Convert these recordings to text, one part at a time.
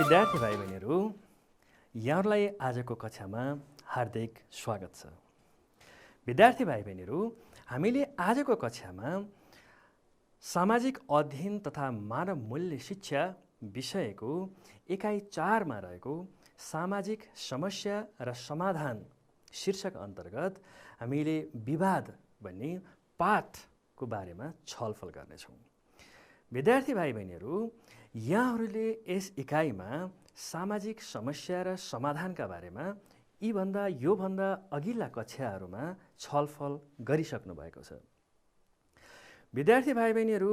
विद्यार्थी भाइ बहिनीहरू, यहाँहरूलाई आजको कक्षामा हार्दिक स्वागत छ। विद्यार्थी भाइ बहिनीहरू, हामीले आजको कक्षामा सामाजिक अध्ययन तथा मानव मूल्य शिक्षा विषयको एकाइ 4 मा रहेको सामाजिक समस्या र समाधान शीर्षक अन्तर्गत हामीले विवाद भन्ने पाठको बारेमा छलफल गर्नेछौँ। विद्यार्थी भाइ बहिनीहरू, यहाँहरूले यस इकाइमा सामाजिक समस्या र समाधानका बारेमा योभन्दा अघिल्ला कक्षाहरूमा छलफल गरिसक्नु भएको छ। विद्यार्थी भाइ बहिनीहरू,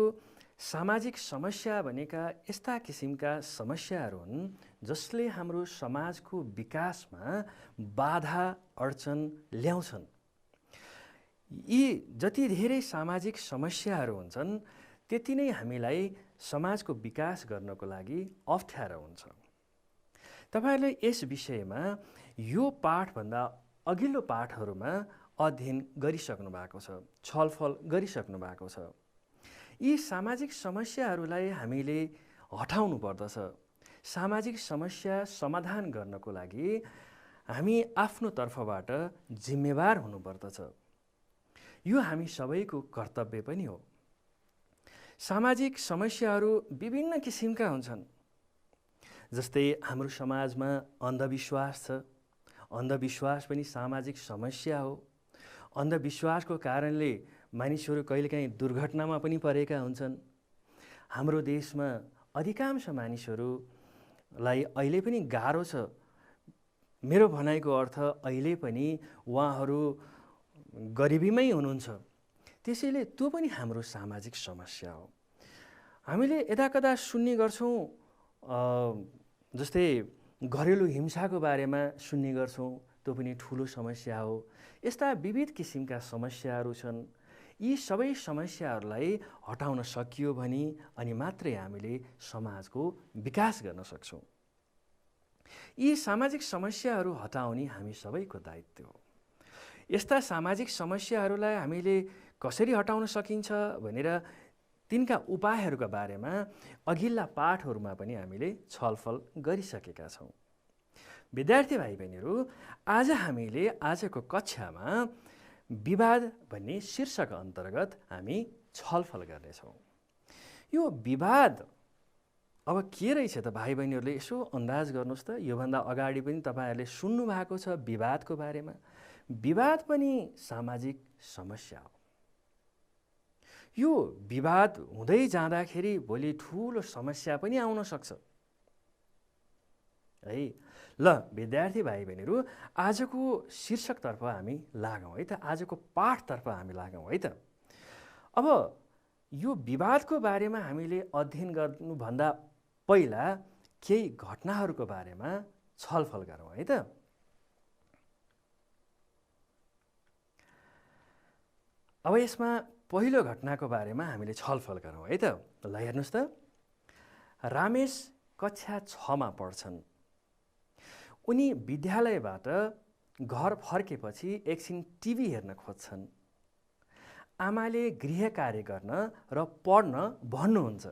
सामाजिक समस्या भनेका यस्ता किसिमका समस्याहरू हुन् जसले हाम्रो समाजको विकासमा बाधा अडचन ल्याउँछन्। यी जति धेरै सामाजिक समस्याहरू हुन्छन् त्यति नै हामीलाई समाजको विकास गर्नको लागि अप्ठ्यारो हुन्छ। तपाईहरुले यस विषयमा यो पाठभन्दा अघिल्लो पाठहरूमा अध्ययन गरिसक्नु भएको छ, छलफल गरिसक्नु भएको छ। यी सामाजिक समस्याहरूलाई हामीले हटाउनु पर्दछ। सामाजिक समस्या समाधान गर्नको लागि हामी आफ्नो तर्फबाट जिम्मेवार हुनुपर्दछ। यो हामी सबैको कर्तव्य पनि हो। सामाजिक समस्याहरू विभिन्न किसिमका हुन्छन्। जस्तै हाम्रो समाजमा अन्धविश्वास छ। अन्धविश्वास पनि सामाजिक समस्या हो। अन्धविश्वासको कारणले मानिसहरू कहिलेकाहीँ दुर्घटनामा पनि परेका हुन्छन्। हाम्रो देशमा अधिकांश मानिसहरूलाई अहिले पनि गाह्रो छ। मेरो भनाइको अर्थ अहिले पनि उहाँहरू गरिबीमै हुनुहुन्छ। त्यसैले त्यो पनि हाम्रो सामाजिक समस्या हो। हामीले यदाकदा सुन्ने गर्छौँ, जस्तै घरेलु हिंसाको बारेमा सुन्ने गर्छौँ, त्यो पनि ठुलो समस्या हो। यस्ता विविध किसिमका समस्याहरू छन्। यी सबै समस्याहरूलाई हटाउन सकियो भने अनि मात्रै हामीले समाजको विकास गर्न सक्छौँ। यी सामाजिक समस्याहरू हटाउने हामी सबैको दायित्व हो। यस्ता सामाजिक समस्याहरूलाई हामीले कसरी हटाउन सकिन्छ भनेर तिनका उपायहरूका बारेमा अघिल्ला पाठहरूमा पनि हामीले छलफल गरिसकेका छौँ। विद्यार्थी भाइ बहिनीहरू, आज हामीले आजको कक्षामा विवाद भन्ने शीर्षक अन्तर्गत हामी छलफल गर्नेछौँ। यो विवाद अब के रहेछ त भाइ बहिनीहरूले यसो अन्दाज गर्नुहोस् त। योभन्दा अगाडि पनि तपाईँहरूले सुन्नु भएको छ विवादको बारेमा। विवाद पनि सामाजिक समस्या हो। यो विवाद हुँदै जाँदाखेरि भोलि ठुलो समस्या पनि आउन सक्छ है। ल विद्यार्थी भाइ बहिनीहरू, आजको शीर्षकतर्फ हामी लागौँ है त। आजको पाठतर्फ हामी लागौँ है त। अब यो विवादको बारेमा हामीले अध्ययन गर्नुभन्दा पहिला केही घटनाहरूको बारेमा छलफल गरौँ है त। अब यसमा पहिलो घटनाको बारेमा हामीले छलफल गरौँ है त। ल हेर्नुहोस् त, रामेश कक्षा 6 मा पढ्छन्। उनी विद्यालयबाट घर फर्केपछि एकछिन टिभी हेर्न खोज्छन्। आमाले गृह कार्य गर्न र पढ्न भन्नुहुन्छ।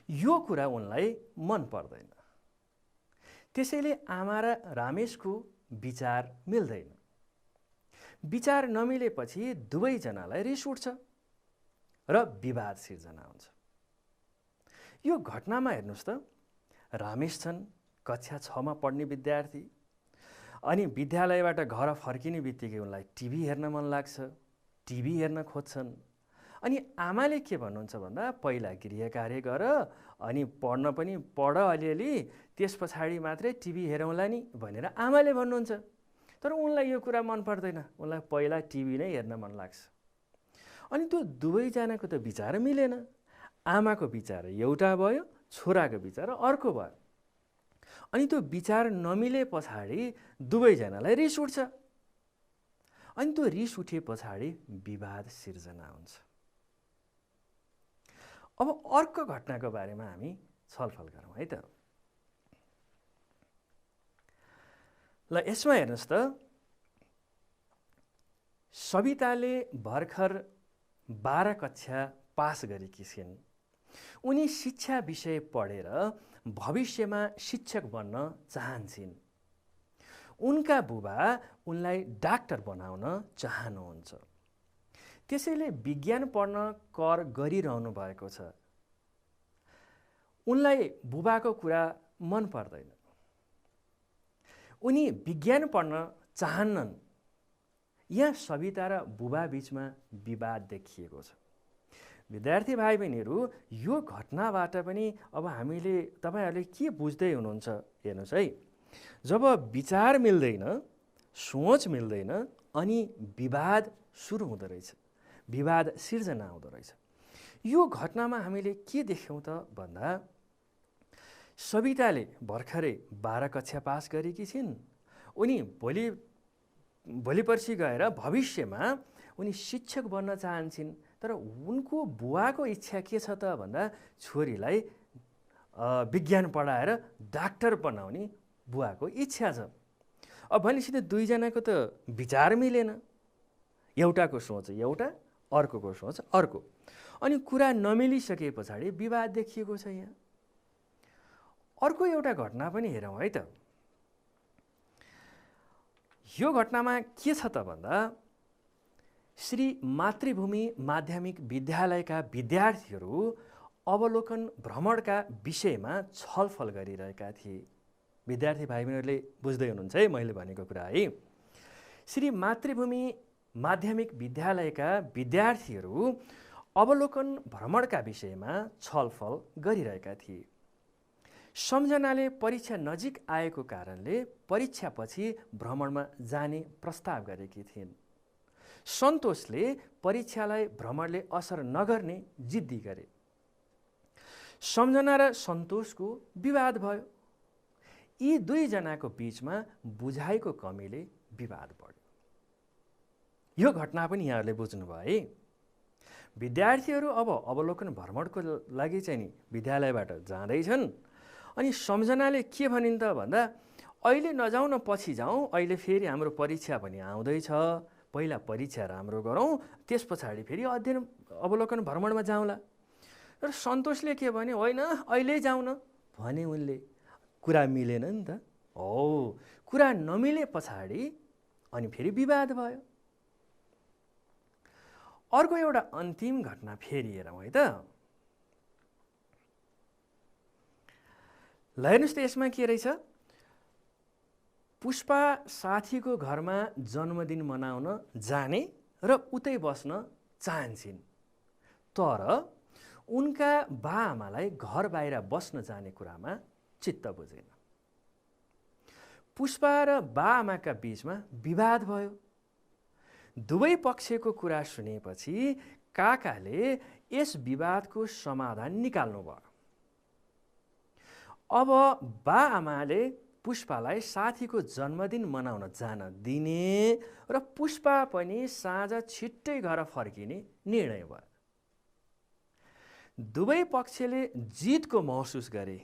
यो कुरा उनलाई मन पर्दैन। त्यसैले आमा र रामेशको विचार मिल्दैन। विचार नमिलेपछि दुवैजनालाई रिस उठ्छ र विवाद सिर्जना हुन्छ। यो घटनामा हेर्नुहोस् त, रामेश छन् कक्षा 6 मा पढ्ने विद्यार्थी। अनि विद्यालयबाट घर फर्किने बित्तिकै उनलाई टिभी हेर्न मन लाग्छ। टिभी हेर्न खोज्छन्। अनि आमाले के भन्नुहुन्छ भन्दा, पहिला गृह कार्य गर अनि पढ्न पनि पढ अलिअलि, त्यस पछाडि मात्रै टिभी हेरौँला नि भनेर आमाले भन्नुहुन्छ। तर उनलाई यो कुरा मन पर्दैन। उनलाई पहिला टिभी नै हेर्न मन लाग्छ। अनि त्यो दुवैजनाको त विचार मिलेन। आमाको विचार एउटा भयो, छोराको विचार अर्को भयो। अनि त्यो विचार नमिले पछाडि दुवैजनालाई रिस उठ्छ। अनि त्यो रिस उठे पछाडि विवाद सिर्जना हुन्छ। अब अर्को घटनाको बारेमा हामी छलफल गरौँ है त। ल यसमा हेर्नुहोस् त, सविताले भर्खर 12 कक्षा पास गरेकी छिन्। उनी शिक्षा विषय पढेर भविष्यमा शिक्षक बन्न चाहन्छन्। उनका बुबा उनलाई डाक्टर बनाउन चाहनुहुन्छ। त्यसैले विज्ञान पढ्न कर गरिरहनु भएको छ। उनलाई बुबाको कुरा मन पर्दैन। उनी विज्ञान पढ्न चाहन्नन्। यहाँ सविता र बुबा बीचमा विवाद देखिएको छ। विद्यार्थी भाइ बहिनीहरू, यो घटनाबाट पनि अब तपाईहरूले के बुझ्दै हुनुहुन्छ हेर्नुहोस् है। जब विचार मिल्दैन, सोच मिल्दैन, अनि विवाद सुरु हुँदो रहेछ, विवाद सिर्जना हुँदो रहेछ। यो घटनामा हामीले के देख्यौँ त भन्दा, सविताले भर्खरै 12 कक्षा पास गरेकी छिन्। उनी भोलि पर्सि गएर भविष्यमा उनी शिक्षक बन्न चाहन्छन्। तर उनको बुवाको इच्छा के छ त भन्दा, छोरीलाई विज्ञान पढाएर डाक्टर बनाउने बुवाको इच्छा छ। अब भनेपछि त दुईजनाको त विचार मिलेन। एउटाको सोच एउटा, अर्कोको सोच अर्को। अनि कुरा नमिलिसके पछाडि विवाद देखिएको छ। यहाँ अर्को एउटा घटना पनि हेरौँ है त। यो घटनामा के छ त भन्दा, श्री मातृभूमि माध्यमिक विद्यालयका विद्यार्थीहरू अवलोकन भ्रमणका विषयमा छलफल गरिरहेका थिए। विद्यार्थी भाइ बहिनीहरूले बुझ्दै हुनुहुन्छ है मैले भनेको कुरा है। श्री मातृभूमि माध्यमिक विद्यालयका विद्यार्थीहरू अवलोकन भ्रमणका विषयमा छलफल गरिरहेका थिए। सम्झनाले परीक्षा नजिक आएको कारणले परीक्षापछि भ्रमणमा जाने प्रस्ताव गरेकी थिइन्। सन्तोषले परीक्षालाई भ्रमणले असर नगर्ने जिद्दी गरे। सम्झना र सन्तोषको विवाद भयो। यी दुईजनाको बीचमा बुझाइको कमीले विवाद बढ्यो। यो घटना पनि यहाँहरूले बुझ्नुभयो है। विद्यार्थीहरू अब अवलोकन भ्रमणको लागि चाहिँ नि विद्यालयबाट जाँदैछन्। अनि सम्झनाले के भनिन् त भन्दा, अहिले नजाउँ न, पछि जाउँ, अहिले फेरि हाम्रो परीक्षा पनि आउँदैछ, पहिला परीक्षा राम्रो गरौँ, त्यस पछाडि फेरि अध्ययन अवलोकन भ्रमणमा जाउँला। तर सन्तोषले के भने, होइन अहिले जाउँ न भने उनले। कुरा मिलेन नि त। हो, कुरा नमिले पछाडि अनि फेरि विवाद भयो। अर्को एउटा अन्तिम घटना फेरि हेरौँ है त। ल हेर्नुहोस् त, यसमा के रहेछ। पुष्पा साथीको घरमा जन्मदिन मनाउन जाने र उतै बस्न चाहन्छन्। तर उनका बाआमालाई घर बाहिर बस्न जाने कुरामा चित्त बुझेन। पुष्पा र बाआमाका बीचमा विवाद भयो। दुवै पक्षको कुरा सुनेपछि काकाले यस विवादको समाधान निकाल्नुभयो। अब बाआमाले पुष्पालाई साथीको जन्मदिन मनाउन जान दिने र पुष्पा पनि साँझ छिट्टै घर फर्किने निर्णय भयो। दुवै पक्षले जितको महसुस गरे।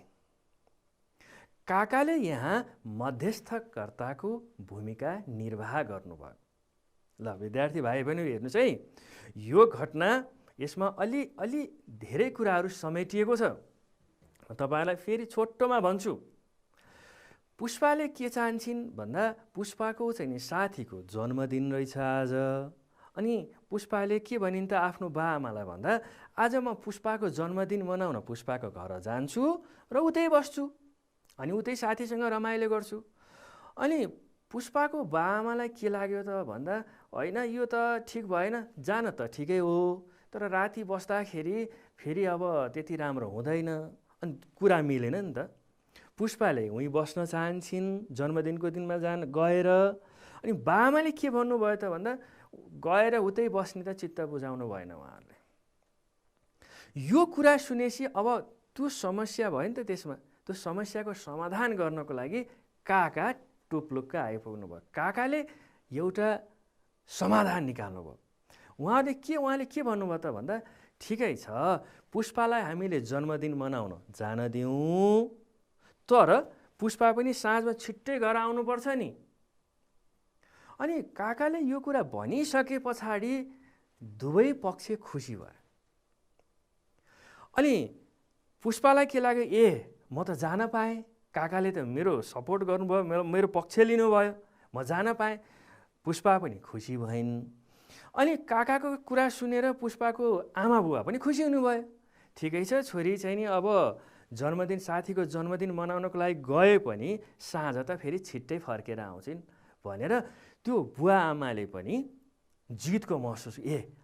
काकाले यहाँ मध्यस्थकर्ताको भूमिका निर्वाह गर्नुभयो। ल विद्यार्थी भाइ बहिनी हेर्नुहोस् है, यो घटना यसमा अलि धेरै कुराहरू समेटिएको छ। तपाईलाई फेरि छोटोमा भन्छु। पुष्पाले के चाहन्छन् भन्दा, पुष्पाको चाहिँ नि साथीको जन्मदिन रहेछ आज। अनि पुष्पाले के भनिन् त आफ्नो बाआमालाई भन्दा, आज म पुष्पाको जन्मदिन मनाउन पुष्पाको घर जान्छु र उतै बस्छु, अनि उतै साथीसँग रमाइलो गर्छु। अनि पुष्पाको बाआमालाई के लाग्यो त भन्दा, होइन यो त ठिक भएन, जान त ठिकै हो, तर राति बस्दाखेरि फेरि अब त्यति राम्रो हुँदैन। अनि कुरा मिलेन नि त। पुष्पाले उहीँ बस्न चाहन्छन् जन्मदिनको दिनमा गएर। अनि बाआमाले के भन्नुभयो त भन्दा, गएर उतै बस्ने त चित्त बुझाउनु भएन उहाँहरूले। यो कुरा सुनेपछि अब त्यो समस्या भयो नि त। त्यसमा त्यो समस्याको समाधान गर्नको लागि काका टुप्लुक्क आइपुग्नु भयो। काकाले एउटा समाधान निकाल्नुभयो। उहाँले के भन्नुभयो त भन्दा, ठिकै छ, पुष्पालाई हामीले जन्मदिन मनाउन जान दिउँ, तर पुष्पा पनि साँझमा छिट्टै घर आउनुपर्छ नि। अनि काकाले यो कुरा भनिसके पछाडि दुवै पक्ष खुसी भयो। अनि पुष्पालाई के लाग्यो, म त जान पाएँ, काकाले त मेरो सपोर्ट गर्नुभयो, मेरो पक्ष लिनुभयो, म जान पाएँ। पुष्पा पनि खुसी भइन्। अनि काकाको कुरा सुनेर पुष्पाको आमा बुवा पनि खुसी हुनुभयो। ठिकै छ, छोरी चाहिँ नि अब जन्मदिन, साथीको जन्मदिन मनाउनको लागि गए पनि साँझ त फेरि छिट्टै फर्केर आउँछिन् भनेर त्यो बुवा आमाले पनि जितको महसुस,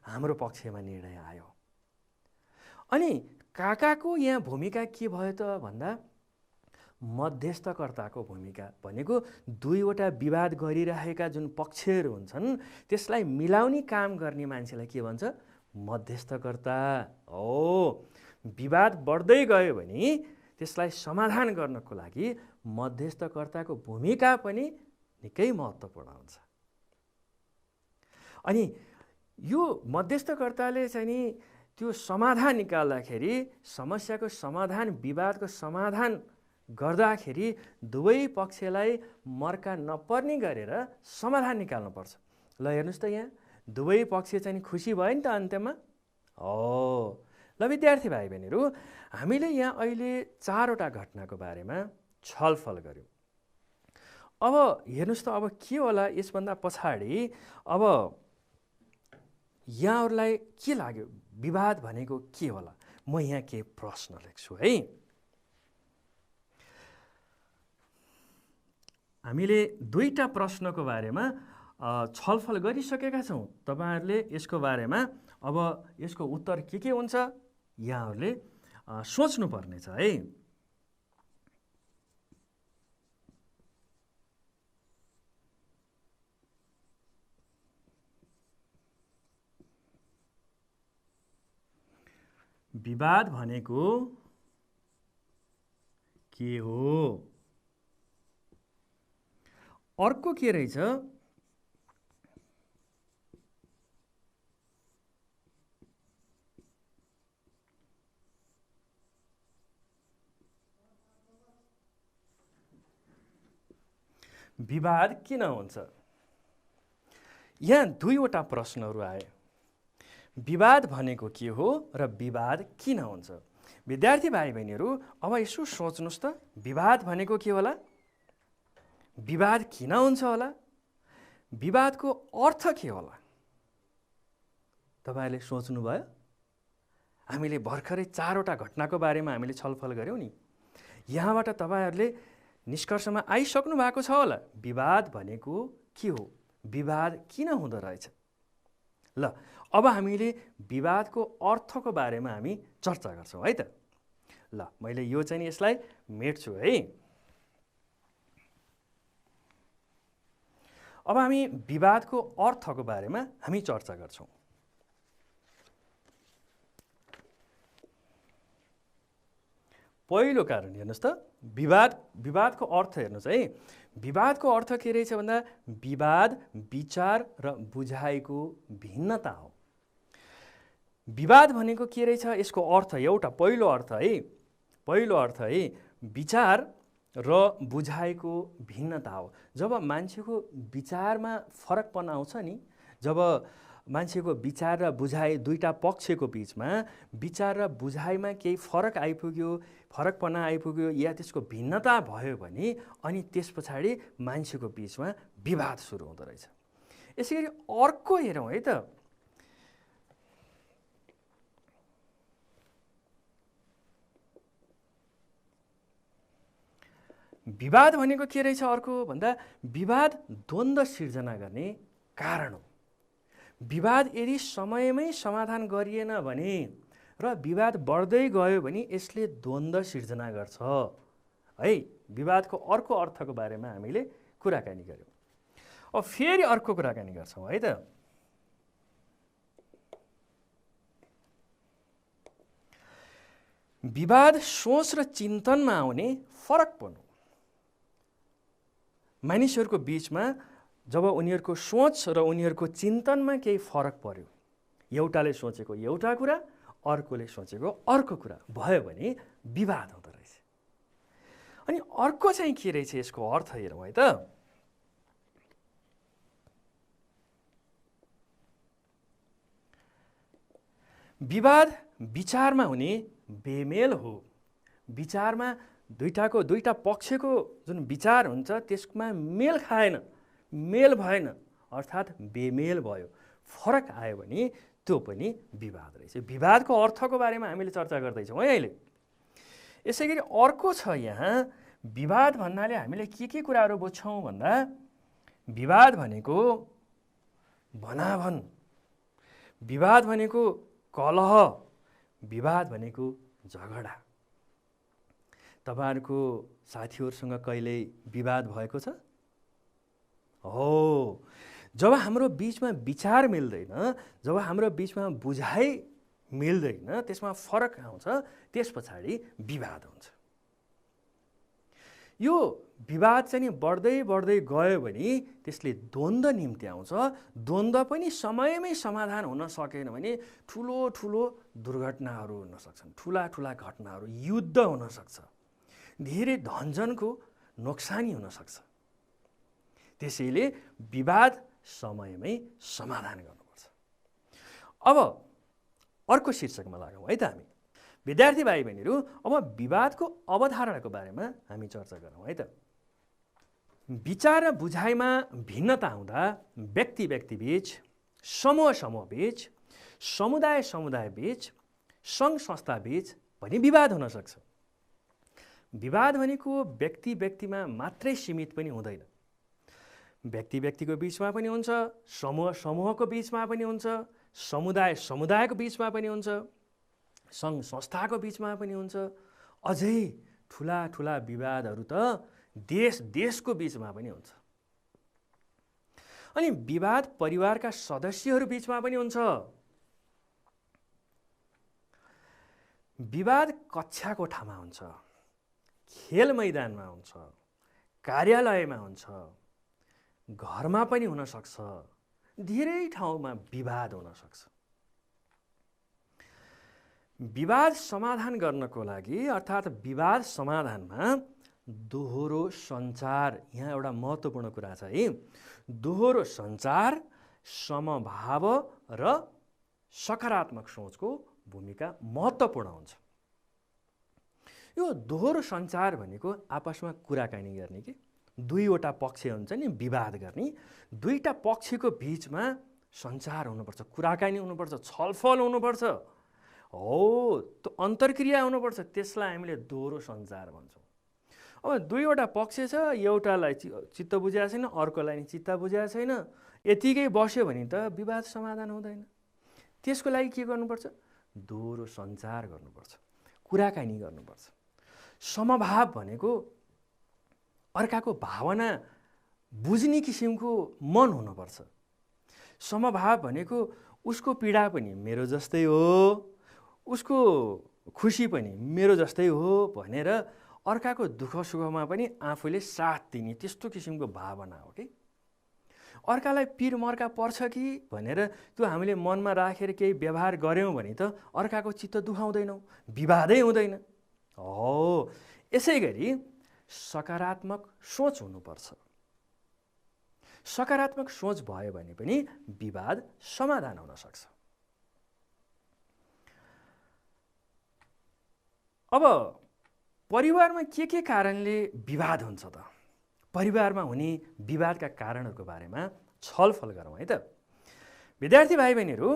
हाम्रो पक्षमा निर्णय आयो। अनि काकाको यहाँ भूमिका के भयो त भन्दा मध्यस्थकर्ताको भूमिका भनेको दुईवटा विवाद गरिरहेका जुन पक्षहरू हुन्छन् त्यसलाई मिलाउने काम गर्ने मान्छेलाई के भन्छ? मध्यस्थकर्ता हो। विवाद बढ्दै गयो भने त्यसलाई समाधान गर्नको लागि मध्यस्थकर्ताको भूमिका पनि निकै महत्त्वपूर्ण हुन्छ। अनि यो मध्यस्थकर्ताले चाहिँ नि त्यो समाधान निकाल्दाखेरि, समस्याको समाधान, विवादको समाधान गर्दाखेरि दुवै पक्षलाई मर्का नपर्ने गरेर समाधान निकाल्नुपर्छ। ल हेर्नुहोस् त, यहाँ दुवै पक्ष चाहिँ खुसी भयो नि त अन्त्यमा। हो, ल विद्यार्थी भाइ बहिनीहरू, हामीले यहाँ अहिले 4वटा घटनाको बारेमा छलफल गऱ्यौँ। अब हेर्नुहोस् त, अब के होला यसभन्दा पछाडि, अब यहाँहरूलाई के लाग्यो विवाद भनेको के होला? म यहाँ केही प्रश्न लेख्छु है। हामीले 2टा प्रश्नको बारेमा छलफल गरिसकेका छौँ। तपाईहरुले यसको बारेमा अब यसको उत्तर के हुन्छ यहाँहरूले सोच्नु पर्नेछ है। विवाद भनेको के हो? अर्को के रहेछ? विवाद किन हुन्छ? यहाँ 2वटा प्रश्नहरू आए। विवाद भनेको के हो र विवाद किन हुन्छ? विद्यार्थी भाइ बहिनीहरू अब यसो सोच्नुस् त, विवाद भनेको के होला? विवाद किन हुन्छ होला? विवादको अर्थ के होला? तपाईहरुले सोच्नु भयो? हामीले भर्खरै 4वटा घटनाको बारेमा हामीले छलफल गर्यौं नि। यहाँबाट तपाईहरुले निष्कर्षमा आइसक्नु भएको छ होला। विवाद भनेको के हो? विवाद किन हुँदो रहेछ? ल अब हामीले विवादको अर्थको बारेमा हामी चर्चा गर्छौं है त। ल मैले यो चाहिँ यसलाई मेट्छु है। अब हामी विवादको अर्थको बारेमा हामी चर्चा गर्छौं। पहिलो कारण हेर्नुस् त, विवादको अर्थ हेर्नुस् है। विवादको अर्थ के रहेछ भन्दा विवाद विचार र बुझाइको भिन्नता हो। विवाद भनेको के रहेछ? यसको अर्थ एउटा पहिलो अर्थ है विचार र बुझाइको भिन्नता हो। जब मान्छेको विचारमा फरकपना आउँछ नि, जब मान्छेको विचार र बुझाइ दुईटा पक्षको बीचमा विचार र बुझाइमा केही फरकपना आइपुग्यो या त्यसको भिन्नता भयो भने अनि त्यस पछाडि मान्छेको बीचमा विवाद सुरु हुँदो रहेछ। यसैगरी अर्को हेरौँ है त। विवाद भनेको के रहेछ अर्को भन्दा विवाद द्वन्द्व सिर्जना गर्ने कारण हो। विवाद यदि समयमै समाधान गरिएन भने र विवाद बढ्दै गयो भने यसले द्वन्द्व सिर्जना गर्छ है। विवादको अर्को अर्थको बारेमा हामीले कुराकानी गर्यौं। अब फेरि अर्को कुराकानी गर्छौं है त। विवाद सोच र चिन्तनमा आउने फरकपन हो। मानिसहरूको बीचमा जब उनीहरूको सोच र उनीहरूको चिन्तनमा केही फरक पर्यो, एउटाले सोचेको एउटा कुरा, अर्कोले सोचेको अर्को कुरा भयो भने विवाद हुँदो रहेछ। अनि अर्को चाहिँ के रहेछ यसको अर्थ हेरौँ है त। विवाद विचारमा हुने बेमेल हो। विचारमा दुईटा पक्षको जुन विचार हुन्छ त्यसमा मेल खाएन, मेल भएन, अर्थात् बेमेल भयो, फरक आयो भने त्यो पनि विवाद रहेछ। विवादको अर्थको बारेमा हामीले चर्चा गर्दैछौँ है अहिले। यसै गरी अर्को छ यहाँ, विवाद भन्नाले हामीले के कुराहरू बुझ्छौँ भन्दा विवाद भनेको भनाभन, विवाद भनेको कलह, विवाद भनेको झगडा। तपाईहरुको साथीहरुसँग कहिल्यै विवाद भएको छ? हो, जब हाम्रो बीचमा विचार मिल्दैन, जब हाम्रो बीचमा बुझाइ मिल्दैन, त्यसमा फरक आउँछ, त्यस पछाडि विवाद हुन्छ। यो विवाद चाहिँ नि बढ्दै बढ्दै गयो भने त्यसले द्वन्द्व निम्ति आउँछ। द्वन्द्व पनि समयमै समाधान हुन सकेन भने ठुलो ठुलो दुर्घटनाहरू हुन सक्छन्, ठुला ठुला घटनाहरू, युद्ध हुन सक्छ, धेरै धनजनको नोक्सानी हुन सक्छ। त्यसैले विवाद समयमै समाधान गर्नुपर्छ। अब अर्को शीर्षकमा लागौँ है त हामी। विद्यार्थी भाइ बहिनीहरू, अब विवादको अवधारणाको बारेमा हामी चर्चा गरौँ है त। विचार र बुझाइमा भिन्नता आउँदा व्यक्ति व्यक्ति बीच, समूह समूह बीच, समुदाय समुदाय बीच, सङ्घ संस्था बीच पनि विवाद हुन सक्छ। विवाद भनेको व्यक्ति व्यक्तिमा मात्रै सीमित पनि हुँदैन, व्यक्ति व्यक्तिको बीचमा पनि हुन्छ, समूह समूहको बीचमा पनि हुन्छ, समुदाय समुदायको बीचमा पनि हुन्छ, सङ्घ संस्थाको बीचमा पनि हुन्छ, अझै ठुला ठुला विवादहरू त देश देशको बीचमा पनि हुन्छ। अनि विवाद परिवारका सदस्यहरू बीचमा पनि हुन्छ। विवाद कक्षा कोठामा हुन्छ, खेल मैदानमा हुन्छ, कार्यालयमा हुन्छ, घरमा पनि हुन सक्छ, धेरै ठाउँमा विवाद हुन सक्छ। विवाद समाधान गर्नको लागि अर्थात् विवाद समाधानमा दोहोरो सञ्चार, यहाँ एउटा महत्त्वपूर्ण कुरा छ है। दोहोरो सञ्चार, समभाव र सकारात्मक सोचको भूमिका महत्त्वपूर्ण हुन्छ। यो दोहोरो सञ्चार भनेको आपसमा कुराकानी गर्ने कि दुईवटा पक्ष हुन्छ नि विवाद गर्ने, दुईटा पक्षको बीचमा सञ्चार हुनुपर्छ, कुराकानी हुनुपर्छ, छलफल हुनुपर्छ, हो त्यो अन्तर्क्रिया हुनुपर्छ, त्यसलाई हामीले दोहोरो सञ्चार भन्छौँ। अब दुईवटा पक्ष छ, एउटालाई चित्त बुझाएको छैन, अर्कोलाई चित्त बुझाएको छैन, यतिकै बस्यो भने त विवाद समाधान हुँदैन। त्यसको लागि के गर्नुपर्छ? दोहोरो सञ्चार गर्नुपर्छ, कुराकानी गर्नुपर्छ। समभाव भनेको अर्काको भावना बुझ्ने किसिमको मन हुनुपर्छ। समभाव भनेको उसको पीडा पनि मेरो जस्तै हो, उसको खुसी पनि मेरो जस्तै हो भनेर अर्काको दुःख सुखमा पनि आफूले साथ दिने त्यस्तो किसिमको भावना हो कि। अर्कालाई पीर मर्का पर्छ कि भनेर त्यो हामीले मनमा राखेर केही व्यवहार गऱ्यौँ भने त अर्काको चित्त दुखाउँदैनौँ, विवादै हुँदैन। हो, यसै गरी सकारात्मक सोच हुनुपर्छ। सकारात्मक सोच भयो भने पनि विवाद समाधान हुन सक्छ। अब परिवारमा के कारणले विवाद हुन्छ त? परिवारमा हुने विवादका कारणहरूको बारेमा छलफल गरौँ है त। विद्यार्थी भाइ बहिनीहरू,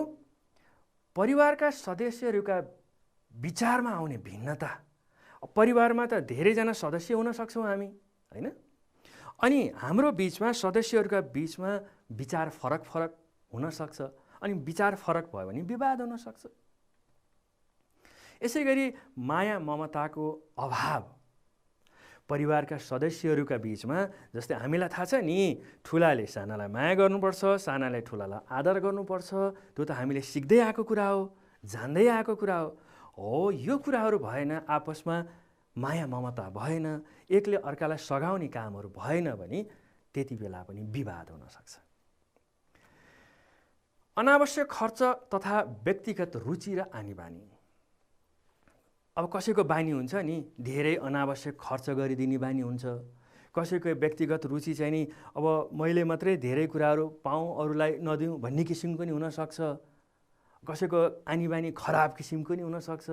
परिवारका सदस्यहरूका विचारमा आउने भिन्नता, परिवारमा त धेरैजना सदस्य हुन सक्छौँ हामी हैन, अनि हाम्रो बीचमा सदस्यहरूका बीचमा विचार फरक फरक हुन सक्छ, अनि विचार फरक भयो भने विवाद हुन सक्छ। यसै गरी माया ममताको अभाव परिवारका सदस्यहरूका बीचमा, जस्तै हामीलाई थाहा छ नि, ठुलाले सानालाई माया गर्नुपर्छ, सानाले ठुलालाई आदर गर्नुपर्छ, त्यो त हामीले सिक्दै आएको कुरा हो, जान्दै आएको कुरा हो। हो, यो कुराहरू भएन, आपसमा माया ममता भएन, एकले अर्कालाई सघाउने कामहरू भएन भने त्यति बेला पनि विवाद हुन सक्छ। अनावश्यक खर्च तथा व्यक्तिगत रुचि र आनीबानी। अब कसैको बानी हुन्छ नि धेरै अनावश्यक खर्च गरिदिने बानी हुन्छ, कसैको व्यक्तिगत रुचि चाहिँ नि अब मैले मात्रै धेरै कुराहरू पाऊँ अरूलाई नदिउँ भन्ने किसिमको पनि हुनसक्छ, कसैको आनीबानी खराब किसिमको पनि हुनसक्छ।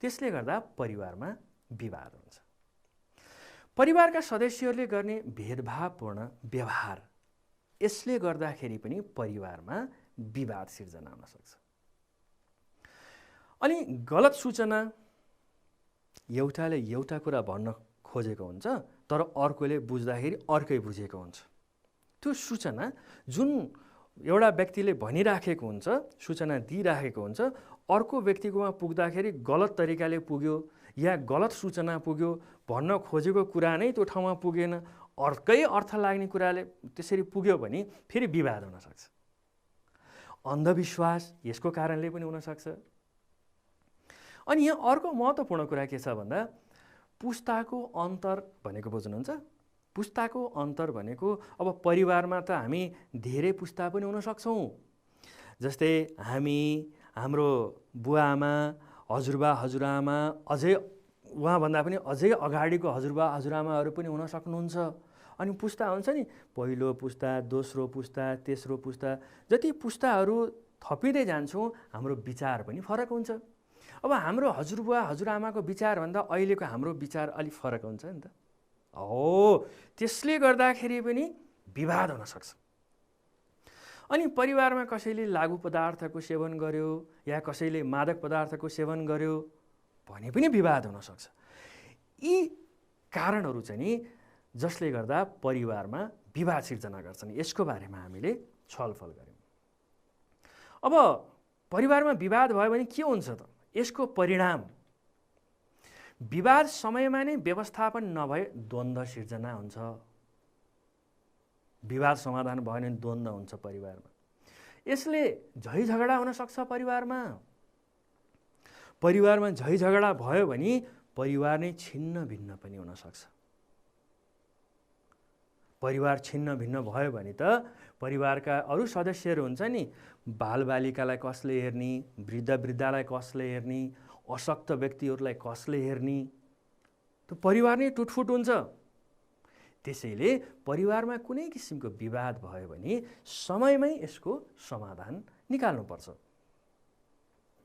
त्यसले गर्दा परिवारमा विवाद हुन्छ। परिवारका सदस्यहरूले गर्ने भेदभावपूर्ण व्यवहार, यसले गर्दाखेरि पनि परिवारमा विवाद सिर्जना हुन सक्छ। अनि गलत सूचना, एउटाले एउटा कुरा भन्न खोजेको हुन्छ तर अर्कोले बुझ्दाखेरि अर्कै बुझेको हुन्छ। त्यो सूचना जुन एउटा व्यक्तिले भनिराखेको हुन्छ, सूचना दिइराखेको हुन्छ, अर्को व्यक्तिकोमा पुग्दाखेरि गलत तरिकाले पुग्यो या गलत सूचना पुग्यो, भन्न खोजेको कुरा नै त्यो ठाउँमा पुगेन, अर्कै अर्थ लाग्ने कुराले त्यसरी पुग्यो भने फेरि विवाद हुन सक्छ। अन्धविश्वास यसको कारणले पनि हुनसक्छ। अनि यहाँ अर्को महत्त्वपूर्ण कुरा के छ भन्दा पुस्ताको अन्तर भनेको बुझ्नुहुन्छ? पुस्ताको अन्तर भनेको अब परिवारमा त हामी धेरै पुस्ता पनि हुन सक्छौँ। जस्तै हाम्रो बुवाआमा, हजुरबा हजुरआमा, अझै उहाँभन्दा पनि अझै अगाडिको हजुरबा हजुरआमाहरू पनि हुन सक्नुहुन्छ। अनि पुस्ता हुन्छ नि, पहिलो पुस्ता, दोस्रो पुस्ता, तेस्रो पुस्ता, जति पुस्ताहरू थपिँदै जान्छौँ हाम्रो विचार पनि फरक हुन्छ। अब हाम्रो हजुरबुवा हजुरआमाको विचारभन्दा अहिलेको हाम्रो विचार अलिक फरक हुन्छ नि त। त्यसले गर्दाखेरि पनि विवाद हुन सक्छ। अनि परिवारमा कसैले लागु पदार्थको सेवन गर्यो या कसैले मादक पदार्थको सेवन गर्यो भने पनि विवाद हुन सक्छ। यी कारणहरू चाहिँ नि जसले गर्दा परिवारमा विवाद सिर्जना गर्छन्, यसको बारेमा हामीले छलफल गऱ्यौँ। अब परिवारमा विवाद भयो भने के हुन्छ त? यसको परिणाम विवाद समयमा नै व्यवस्थापन नभए द्वन्द्व सिर्जना हुन्छ। विवाद समाधान भयो भने द्वन्द्व हुन्छ परिवारमा। यसले झैझगडा हुन सक्छ परिवारमा। परिवारमा झैझगडा भयो भने परिवार नै छिन्न भिन्न पनि हुन सक्छ। परिवार छिन्न भिन्न भयो भने त परिवारका अरू सदस्यहरू हुन्छ नि, बालबालिकालाई कसले हेर्ने, वृद्ध वृद्धालाई कसले हेर्ने, अशक्त व्यक्तिहरूलाई कसले हेर्ने, त्यो परिवार नै टुटफुट हुन्छ। त्यसैले परिवारमा कुनै किसिमको विवाद भयो भने समयमै यसको समाधान निकाल्नुपर्छ।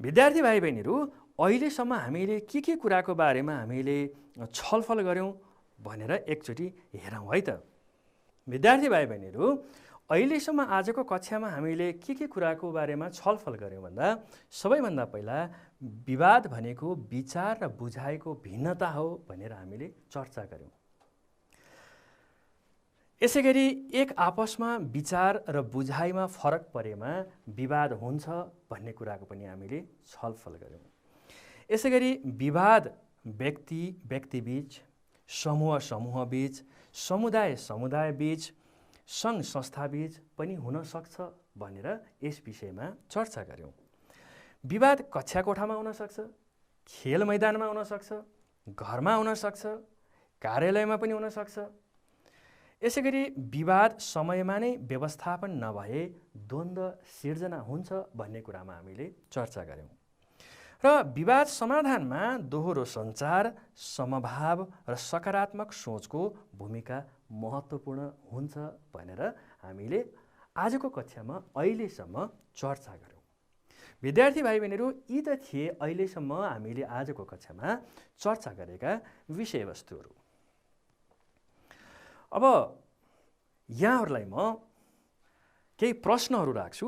विद्यार्थी भाइ बहिनीहरू, अहिलेसम्म हामीले के कुराको बारेमा हामीले छलफल गऱ्यौँ भनेर एकचोटि हेरौँ है त। विद्यार्थी भाइ बहिनीहरू, अहिलेसम्म आजको कक्षामा हामीले के कुराको बारेमा छलफल गऱ्यौँ भन्दा सबैभन्दा पहिला विवाद भनेको विचार र बुझाइको भिन्नता हो भनेर हामीले चर्चा गऱ्यौँ। यसै गरी एक आपसमा विचार र बुझाइमा फरक परेमा विवाद हुन्छ भन्ने कुराको पनि हामीले छलफल गऱ्यौँ। यसै गरी विवाद व्यक्ति व्यक्तिबीच, समूह समूहबीच, समुदाय समुदायबीच, सङ्घ संस्थाबीच पनि हुन सक्छ भनेर यस विषयमा चर्चा गऱ्यौँ। विवाद कक्षा कोठामा हुन सक्छ, खेल मैदानमा हुन सक्छ, घरमा हुन सक्छ, कार्यालयमा पनि हुन सक्छ। यसै गरी विवाद समयमा नै व्यवस्थापन नभए द्वन्द्व सिर्जना हुन्छ भन्ने कुरामा हामीले चर्चा गऱ्यौँ। र विवाद समाधानमा दोहोरो सञ्चार, समभाव र सकारात्मक सोचको भूमिका महत्त्वपूर्ण हुन्छ भनेर हामीले आजको कक्षामा अहिलेसम्म चर्चा गऱ्यौँ। विद्यार्थी भाइ बहिनीहरू, यी त थिए अहिलेसम्म हामीले आजको कक्षामा चर्चा गरेका विषयवस्तुहरू। अब यहाँहरूलाई म केही प्रश्नहरू राख्छु।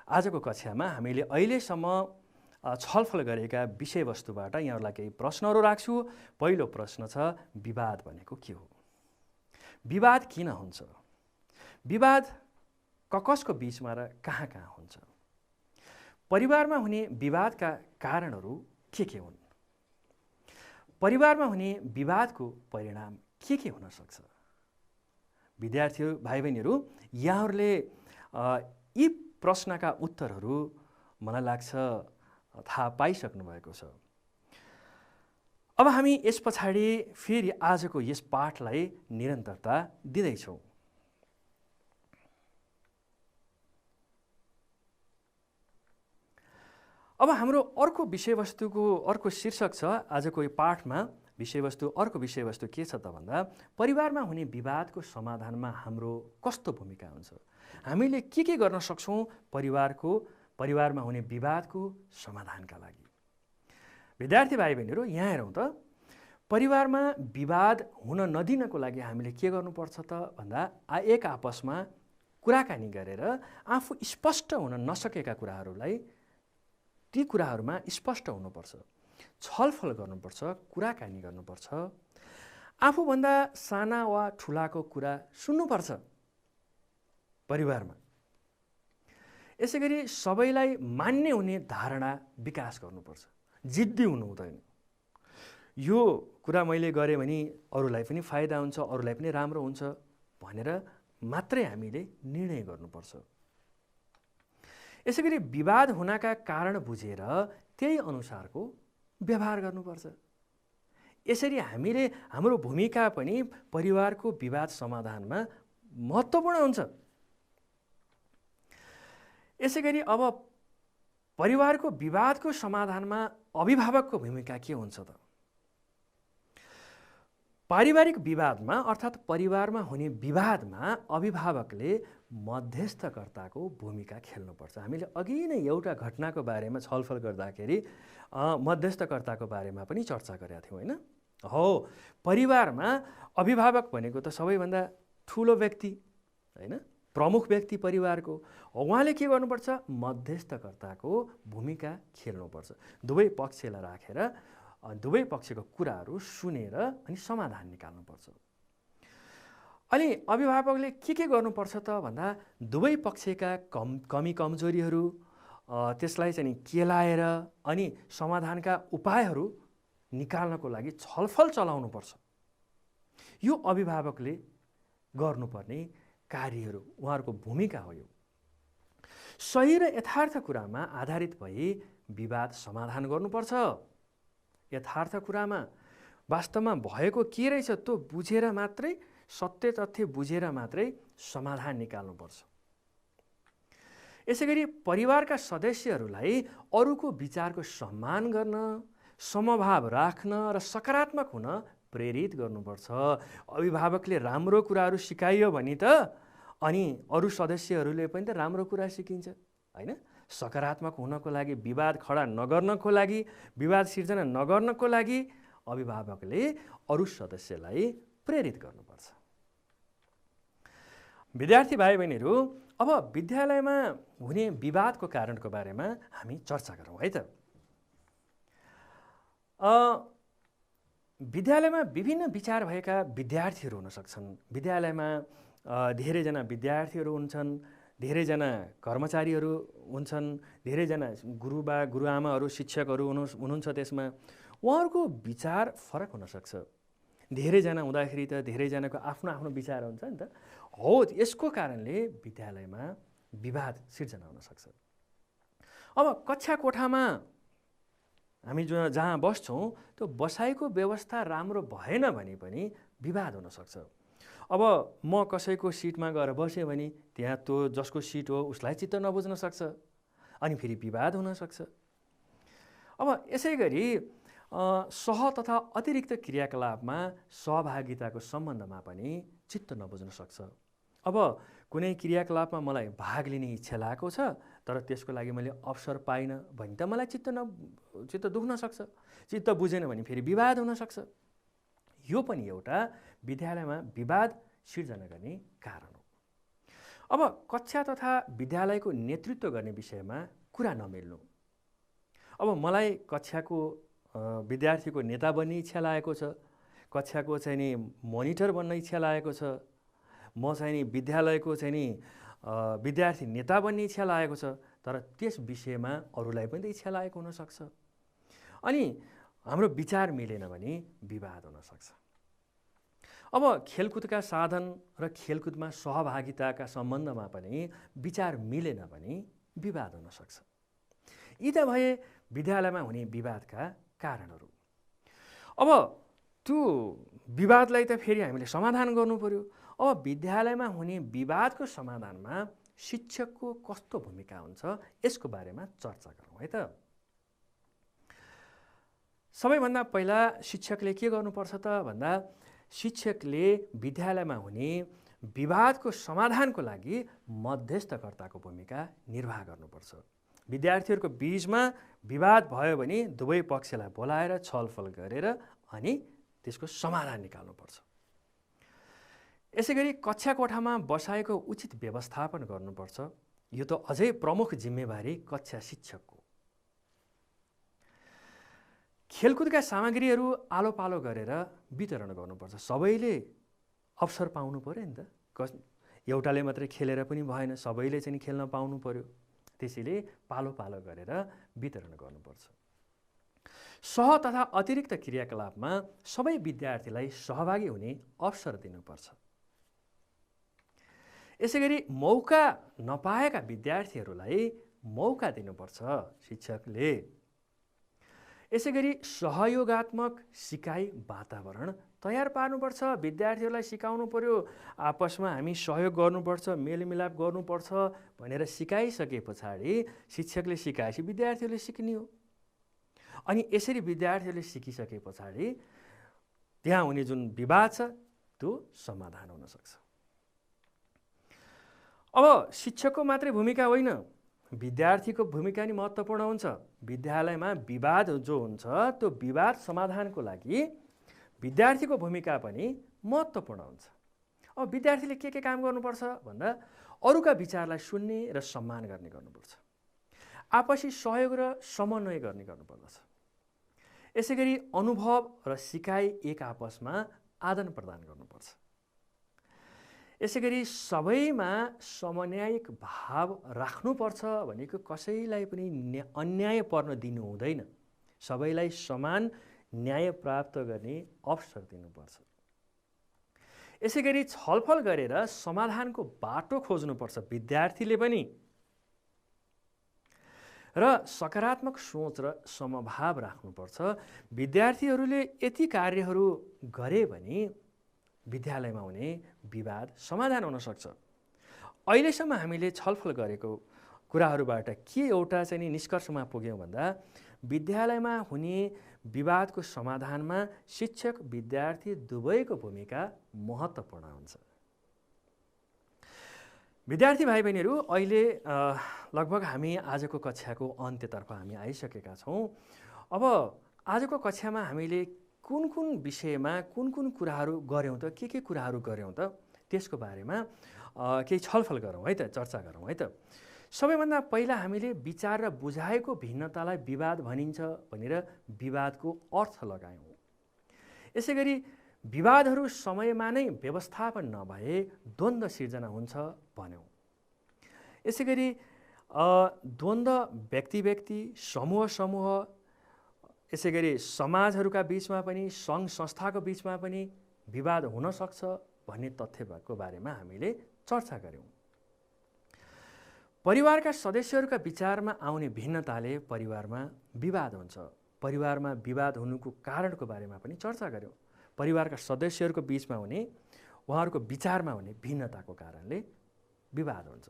आजको कक्षामा हामीले अहिलेसम्म छलफल गरेका विषयवस्तुबाट यहाँहरूलाई केही प्रश्नहरू राख्छु। पहिलो प्रश्न छ, विवाद भनेको के हो? विवाद किन हुन्छ? विवाद कसको बिचमा र कहाँ हुन्छ? परिवारमा हुने विवादका कारणहरू के हुन्? परिवारमा हुने विवादको परिणाम के हुन सक्छ? विद्यार्थी भाइ बहिनीहरू, यहाँहरूले यी प्रश्नका उत्तरहरू मलाई लाग्छ थाहा पाइसक्नु भएको छ। अब हामी यस पछाडि फेरि आजको यस पाठलाई निरन्तरता दिँदैछौँ। अब हाम्रो अर्को विषयवस्तुको अर्को शीर्षक छ आजको यो पाठमा। अर्को विषयवस्तु के छ त भन्दा परिवारमा हुने विवादको समाधानमा हाम्रो कस्तो भूमिका हुन्छ? हामीले के गर्न सक्छौँ परिवारमा हुने विवादको समाधानका लागि? विद्यार्थी भाइ बहिनीहरू, यहाँ हेरौँ त, परिवारमा विवाद हुन नदिनको लागि हामीले के गर्नुपर्छ त भन्दा एक आपसमा कुराकानी गरेर आफू स्पष्ट हुन नसकेका कुराहरूलाई ती कुराहरूमा स्पष्ट हुनुपर्छ, छलफल गर्नुपर्छ, कुराकानी गर्नुपर्छ। आफूभन्दा साना वा ठुलाको कुरा सुन्नुपर्छ परिवारमा। यसै गरी सबैलाई मान्ने हुने धारणा विकास गर्नुपर्छ, जिद्दी हुनु हुँदैन। यो कुरा मैले गरेँ भने अरूलाई पनि फाइदा हुन्छ, अरूलाई पनि राम्रो हुन्छ भनेर मात्रै हामीले निर्णय गर्नुपर्छ। यसै गरी विवाद हुनका कारण बुझेर त्यही अनुसारको व्यवहार गर्नुपर्छ। यसरी हामीले हाम्रो भूमिका पनि परिवारको विवाद समाधानमा महत्त्वपूर्ण हुन्छ। यसै गरी अब परिवारको विवादको समाधानमा अभिभावकको भूमिका के हुन्छ त? पारिवारिक विवादमा अर्थात् परिवारमा हुने विवादमा अभिभावकले मध्यस्थकर्ताको भूमिका खेल्नुपर्छ। हामीले अघि नै एउटा घटनाको बारेमा छलफल गर्दाखेरि मध्यस्थकर्ताको बारेमा पनि चर्चा गरेका थियौँ, होइन? हो, परिवारमा अभिभावक भनेको त सबैभन्दा ठुलो व्यक्ति, होइन? प्रमुख व्यक्ति परिवारको। उहाँले के गर्नुपर्छ? मध्यस्थकर्ताको भूमिका खेल्नुपर्छ। दुवै पक्षलाई राखेर दुवै पक्षको कुराहरू सुनेर अनि समाधान निकाल्नुपर्छ। अनि अभिभावकले के गर्नुपर्छ त भन्दा दुवै पक्षका कमी कमजोरीहरू त्यसलाई चाहिँ केलाएर अनि समाधानका उपायहरू निकाल्नको लागि छलफल चलाउनुपर्छ। यो अभिभावकले गर्नुपर्ने कार्यहरू, उहाँहरूको भूमिका हो। यो सही र यथार्थ कुरामा आधारित भई विवाद समाधान गर्नुपर्छ। यथार्थ कुरामा वास्तवमा भएको के रहेछ त्यो बुझेर मात्रै, सत्य तथ्य बुझेर मात्रै समाधान निकाल्नुपर्छ। यसै गरी परिवारका सदस्यहरूलाई अरूको विचारको सम्मान गर्न, समभाव राख्न र सकारात्मक हुन प्रेरित गर्नुपर्छ। अभिभावकले राम्रो कुराहरू सिकाइयो भने त अनि अरू सदस्यहरूले पनि त राम्रो कुरा सिकिन्छ, होइन? सकारात्मक हुनको लागि, विवाद खडा नगर्नको लागि, विवाद सिर्जना नगर्नको लागि अभिभावकले अरू सदस्यलाई प्रेरित गर्नुपर्छ। विद्यार्थी भाइ बहिनीहरू, अब विद्यालयमा हुने विवादको कारणको बारेमा हामी चर्चा गरौँ है त। विद्यालयमा विभिन्न विचार भएका विद्यार्थीहरू हुन सक्छन्। विद्यालयमा धेरैजना विद्यार्थीहरू हुन्छन्, धेरैजना कर्मचारीहरू हुन्छन्, धेरैजना गुरुआमाहरू, शिक्षकहरू हुनुहुन्छ। त्यसमा उहाँहरूको विचार फरक हुनसक्छ। धेरैजना हुँदाखेरि त धेरैजनाको आफ्नो आफ्नो विचार हुन्छ नि त। हो, यसको कारणले विद्यालयमा विवाद सिर्जना हुनसक्छ। अब कक्षा कोठामा हामी जहाँ बस्छौँ त्यो बसाइको व्यवस्था राम्रो भएन भने पनि विवाद हुनसक्छ। अब म कसैको सिटमा गएर बसेँ भने त्यहाँ त्यो जसको सिट हो उसलाई चित्त नबुझ्न सक्छ, अनि फेरि विवाद हुनसक्छ। अब यसै गरी सह तथा अतिरिक्त क्रियाकलापमा सहभागिताको सम्बन्धमा पनि चित्त नबुझ्न सक्छ। अब कुनै क्रियाकलापमा मलाई भाग लिने इच्छा लागेको छ तर त्यसको लागि मैले अवसर पाइनँ भने त मलाई चित्त दुख्न सक्छ। चित्त बुझेन भने फेरि विवाद हुनसक्छ। यो पनि एउटा विद्यालयमा विवाद सिर्जना गर्ने कारण हो। अब कक्षा तथा विद्यालयको नेतृत्व गर्ने विषयमा कुरा नमिल्नु। अब मलाई कक्षाको विद्यार्थीको नेता बन्ने इच्छा लागेको छ, कक्षाको चाहिँ नि मोनिटर बन्न इच्छा लागेको छ, म चाहिँ नि विद्यालयको चाहिँ नि विद्यार्थी नेता बन्ने इच्छा लागेको छ, तर त्यस विषयमा अरूलाई पनि त इच्छा लागेको हुनसक्छ। अनि हाम्रो विचार मिलेन भने विवाद हुनसक्छ। अब खेलकुदका साधन र खेलकुदमा सहभागिताका सम्बन्धमा पनि विचार मिलेन भने विवाद हुनसक्छ। यी त भए विद्यालयमा हुने विवादका कारणहरू। अब त्यो विवादलाई त फेरि हामीले समाधान गर्नु पर्यो। अब विद्यालयमा हुने विवादको समाधानमा शिक्षकको कस्तो भूमिका हुन्छ यसको बारेमा चर्चा गरौँ है त। सबैभन्दा पहिला शिक्षकले के गर्नुपर्छ त भन्दा शिक्षकले विद्यालयमा हुने विवादको समाधानको लागि मध्यस्थकर्ताको भूमिका निर्वाह गर्नुपर्छ। विद्यार्थीहरूको बीचमा विवाद भयो भने दुवै पक्षलाई बोलाएर छलफल गरेर अनि त्यसको समाधान निकाल्नुपर्छ। यसै गरी कक्षा कोठामा बसाएको उचित व्यवस्थापन गर्नुपर्छ। यो त अझै प्रमुख जिम्मेवारी कक्षा शिक्षकको। खेलकुदका सामग्रीहरू आलो पालो गरेर वितरण गर्नुपर्छ। सबैले अवसर पाउनु पर्यो नि त। एउटाले मात्रै खेलेर पनि भएन, सबैले चाहिँ खेल्न पाउनु पर्यो। त्यसैले पालो पालो गरेर वितरण गर्नुपर्छ। सह तथा अतिरिक्त क्रियाकलापमा सबै विद्यार्थीलाई सहभागी हुने अवसर दिनुपर्छ। यसै गरी मौका नपाएका विद्यार्थीहरूलाई मौका दिनुपर्छ शिक्षकले। यसै गरी सहयोगात्मक सिकाइ वातावरण तयार पार्नुपर्छ। विद्यार्थीहरूलाई सिकाउनु पर्यो, आपसमा हामी सहयोग गर्नुपर्छ, मेलमिलाप गर्नुपर्छ भनेर सिकाइसके पछाडि शिक्षकले सिकाएपछि विद्यार्थीहरूले सिक्ने हो। अनि यसरी विद्यार्थीहरूले सिकिसके पछाडि त्यहाँ हुने जुन विवाद छ त्यो समाधान हुन सक्छ। अब शिक्षकको मात्रै भूमिका होइन, विद्यार्थीको भूमिका नि महत्त्वपूर्ण हुन्छ। विद्यालयमा विवाद जो हुन्छ त्यो विवाद समाधानको लागि विद्यार्थीको भूमिका पनि महत्त्वपूर्ण हुन्छ। अब विद्यार्थीले के काम गर्नुपर्छ भन्दा अरूका विचारलाई सुन्ने र सम्मान गर्ने गर्नुपर्छ। आपसी सहयोग र समन्वय गर्ने गर्नुपर्दछ। यसै गरी अनुभव र सिकाइ एक आपसमा आदान प्रदान गर्नुपर्छ। यसै गरी सबैमा समन्वयिक भाव राख्नुपर्छ भनेको कसैलाई पनि अन्याय पर्न दिनु हुँदैन। सबैलाई समान न्याय प्राप्त गर्ने अवसर दिनुपर्छ। यसै गरी छलफल गरेर समाधानको बाटो खोज्नुपर्छ विद्यार्थीले पनि। र सकारात्मक सोच र समभाव राख्नुपर्छ। विद्यार्थीहरूले यति कार्यहरू गरे भने विद्यालयमा हुने विवाद समाधान हुन सक्छ। अहिलेसम्म हामीले छलफल गरेको कुराहरूबाट के एउटा चाहिँ निष्कर्षमा पुग्यौँ भन्दा विद्यालयमा हुने विवादको समाधानमा शिक्षक विद्यार्थी दुवैको भूमिका महत्त्वपूर्ण हुन्छ। विद्यार्थी भाइ बहिनीहरू, अहिले लगभग हामी आजको कक्षाको अन्त्यतर्फ हामी आइसकेका छौँ। अब आजको कक्षामा हामीले कुन कुन विषयमा कुन कुराहरू गऱ्यौँ त, के कुराहरू गऱ्यौँ त, त्यसको बारेमा केही छलफल गरौँ है त, चर्चा गरौँ है त। सबैभन्दा पहिला हामीले विचार र बुझाएको भिन्नतालाई विवाद भनिन्छ भनेर विवादको अर्थ लगायौँ। यसै गरी विवादहरू समयमा नै व्यवस्थापन नभए द्वन्द्व सिर्जना हुन्छ भन्यौँ। यसै गरी द्वन्द्व व्यक्ति समूह यसै गरी समाजहरूका बिचमा पनि सङ्घ संस्थाको बिचमा पनि विवाद हुन सक्छ भन्ने तथ्यको बारेमा हामीले चर्चा गऱ्यौँ। परिवारका सदस्यहरूका विचारमा आउने भिन्नताले परिवारमा विवाद हुन्छ। परिवारमा विवाद हुनुको कारणको बारेमा पनि चर्चा गऱ्यौँ। परिवारका सदस्यहरूको बिचमा हुने उहाँहरूको विचारमा हुने भिन्नताको कारणले विवाद हुन्छ।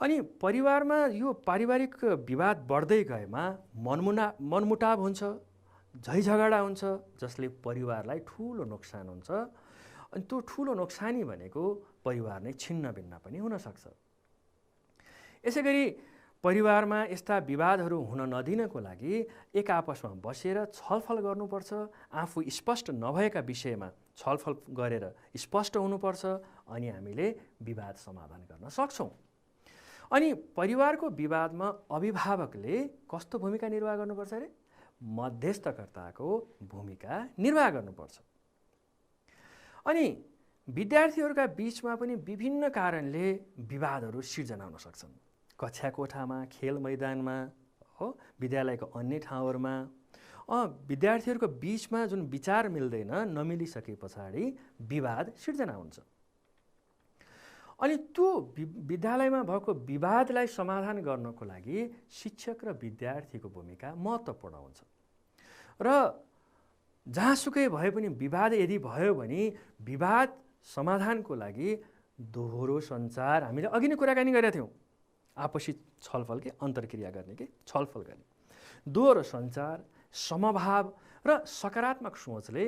अनि परिवारमा यो पारिवारिक विवाद बढ्दै गएमा मनमुटाव हुन्छ, झैझगडा हुन्छ, जसले परिवारलाई ठुलो नोक्सान हुन्छ। अनि त्यो ठुलो नोक्सानी भनेको परिवार नै छिन्न भिन्न पनि हुनसक्छ। यसै गरी परिवारमा यस्ता विवादहरू हुन नदिनको लागि एक आपसमा बसेर छलफल गर्नुपर्छ। आफू स्पष्ट नभएका विषयमा छलफल गरेर स्पष्ट हुनुपर्छ। अनि हामीले विवाद समाधान गर्न सक्छौँ। अनि परिवारको विवादमा अभिभावकले कस्तो भूमिका निर्वाह गर्नुपर्छ अरे? मध्यस्थकर्ताको भूमिका निर्वाह गर्नुपर्छ। अनि विद्यार्थीहरूका बिचमा पनि विभिन्न कारणले विवादहरू सिर्जना हुन सक्छन्। कक्षा कोठामा, खेल मैदानमा, हो, विद्यालयको अन्य ठाउँहरूमा विद्यार्थीहरूको बिचमा जुन विचार मिल्दैन, नमिलिसके पछाडि विवाद सिर्जना हुन्छ। अनि त्यो विद्यालयमा भएको विवादलाई समाधान गर्नको लागि शिक्षक र विद्यार्थीको भूमिका महत्त्वपूर्ण हुन्छ। र जहाँसुकै भए पनि विवाद यदि भयो भने विवाद समाधानको लागि दोहोरो सञ्चार, हामीले अघि नै कुराकानी गरेका थियौँ, आपसी छलफल के अन्तर्क्रिया गर्ने के छलफल गर्ने, दोहोरो सञ्चार, समभाव र सकारात्मक सोचले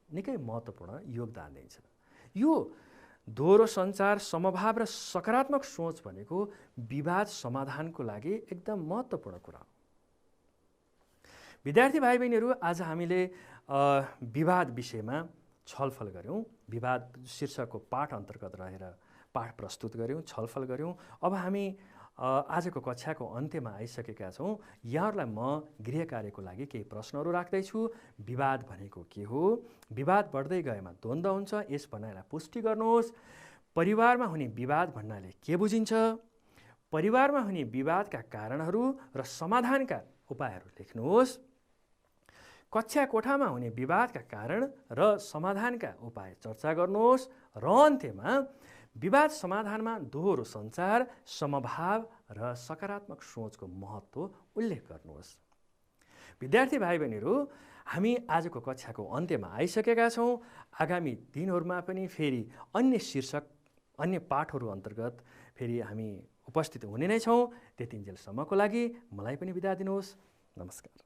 निकै महत्त्वपूर्ण योगदान दिन्छ। यो दोहोरो सञ्चार, समभाव र सकारात्मक सोच भनेको विवाद समाधानको लागि एकदम महत्त्वपूर्ण कुरा हो। विद्यार्थी भाइ बहिनीहरू, आज हामीले विवाद विषयमा छलफल गऱ्यौँ। विवाद शीर्षकको पाठ अन्तर्गत रहेर पाठ प्रस्तुत गऱ्यौँ, छलफल गऱ्यौँ। अब हामी आजको कक्षाको अन्त्यमा आइसकेका छौँ। यहाँहरूलाई म गृह कार्यको लागि केही प्रश्नहरू राख्दैछु। विवाद भनेको के हो? विवाद बढ्दै गएमा द्वन्द्व हुन्छ, यस भनाइलाई पुष्टि गर्नुहोस्। परिवारमा हुने विवाद भन्नाले के बुझिन्छ? परिवारमा हुने विवादका कारणहरू र समाधानका उपायहरू लेख्नुहोस्। कक्षा कोठामा हुने विवादका कारण र समाधानका उपाय चर्चा गर्नुहोस्। र अन्त्यमा विवाद समाधानमा दोहोरो सञ्चार, समभाव र सकारात्मक सोचको महत्त्व उल्लेख गर्नुहोस्। विद्यार्थी भाइ बहिनीहरू, हामी आजको कक्षाको अन्त्यमा आइसकेका छौँ। आगामी दिनहरूमा पनि फेरि अन्य शीर्षक, अन्य पाठहरू अन्तर्गत फेरि हामी उपस्थित हुने नै छौँ। त्यतिन्जेलसम्मको लागि मलाई पनि बिदा दिनुहोस्। नमस्कार।